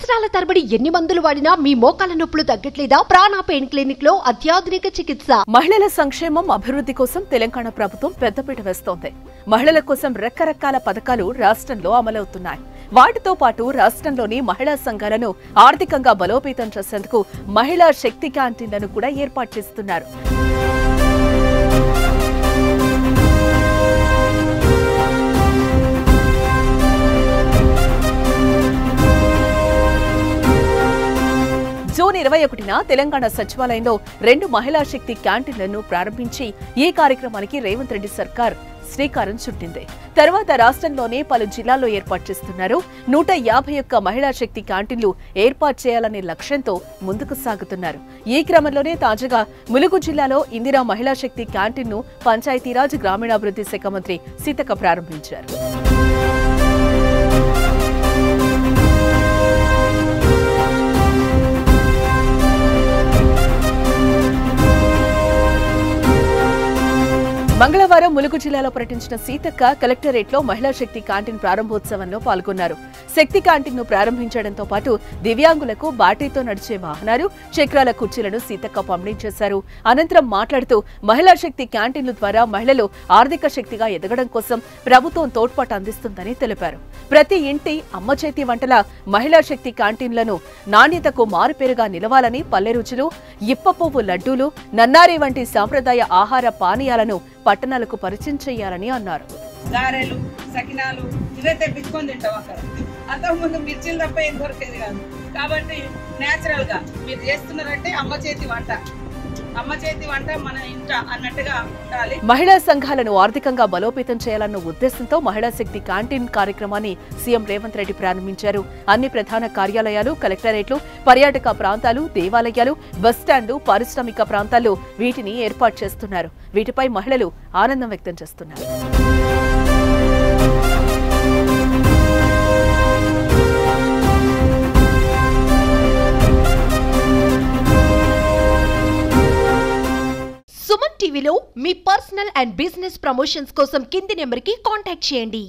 సంవత్సరాల తరబడి ఎన్ని మందులు వాడినా మీ మోకాల నొప్పులు తగ్గట్లేదా? ప్రాణ పెయిన్ క్లినిక్ లో అత్యాధునిక చికిత్స. మహిళల సంక్షేమం అభివృద్ధి కోసం తెలంగాణ ప్రభుత్వం పెద్దపీట వేస్తోంది. మహిళల కోసం రకరకాల పథకాలు రాష్ట్రంలో అమలవుతున్నాయి. వాటితో పాటు రాష్ట్రంలోని మహిళా సంఘాలను ఆర్థికంగా బలోపేతం చేసేందుకు మహిళా శక్తి క్యాంటీన్లను కూడా ఏర్పాటు చేస్తున్నారు. జూన్ 21న తెలంగాణ సచివాలయంలో 2 మహిళా శక్తి క్యాంటీన్లను ప్రారంభించి ఈ కార్యక్రమానికి రేవంత్ రెడ్డి సర్కార్ శ్రీకారం చుట్టింది. తర్వాత రాష్ట్రంలోనే పలు జిల్లాల్లో ఏర్పాటు చేస్తున్నారు. 151 మహిళా శక్తి క్యాంటీన్లు ఏర్పాటు చేయాలనే లక్ష్యంతో ముందుకు సాగుతున్నారు. ఈ క్రమంలోనే తాజాగా ములుగు జిల్లాలో ఇందిరా మహిళా శక్తి క్యాంటీన్ను పంచాయతీరాజ్ గ్రామీణాభివృద్ధి శాఖ మంత్రి సీతక్క ప్రారంభించారు. మంగళవారం ములుగు జిల్లాలో పర్యటించిన సీతక్క కలెక్టరేట్లో మహిళా శక్తి క్యాంటీన్ ప్రారంభోత్సవంలో పాల్గొన్నారు. శక్తి క్యాంటీన్ ను ప్రారంభించడంతో పాటు దివ్యాంగులకు బ్యాటరీతో నడిచే వాహనాలు, చక్రాల కుర్చీలను సీతక్క పంపిణీ చేశారు. అనంతరం మాట్లాడుతూ మహిళా శక్తి క్యాంటీన్ల ద్వారా మహిళలు ఆర్థిక శక్తిగా ఎదగడం కోసం ప్రభుత్వం తోడ్పాటు అందిస్తుందని తెలిపారు. ప్రతి ఇంటి అమ్మ చేతి వంటల మహిళా శక్తి క్యాంటీన్లను నాణ్యతకు మారుపేరుగా నిలవాలని పల్లె రుచులు, ఇప్పపువ్వు లడ్డూలు, నన్నారి వంటి సాంప్రదాయ ఆహార పానీయాలను పట్టణాలకు పరిచయం చేయాలని అన్నారు. గారెలు, సకినాలు ఇవే తెప్పించుకొని తింటాం. అక్కడ అంతకుముందు మిర్చిలు తప్ప ఏం దొరికేది కాదు. కాబట్టి నేచురల్ గా మీరు చేస్తున్నారంటే అమ్మ చేతి వంట మన ఇంట అన్నట్టుగా ఉండాలి. మహిళా సంఘాలను ఆర్థికంగా బలోపేతం చేయాలన్న ఉద్దేశంతో మహిళా శక్తి క్యాంటీన్ కార్యక్రమాన్ని సీఎం రేవంత్ రెడ్డి ప్రారంభించారు. అన్ని ప్రధాన కార్యాలయాలు, కలెక్టరేట్లు, పర్యాటక ప్రాంతాలు, దేవాలయాలు, బస్టాండ్లు, పారిశ్రామిక ప్రాంతాల్లో వీటిని ఏర్పాటు చేస్తున్నారు. వీటిపై మహిళలు ఆనందం వ్యక్తం చేస్తున్నారు. సుమన్ టీవీలో మీ పర్సనల్ అండ్ బిజినెస్ ప్రమోషన్స్ కోసం కింది నెంబర్కి కాంటాక్ట్ చేయండి.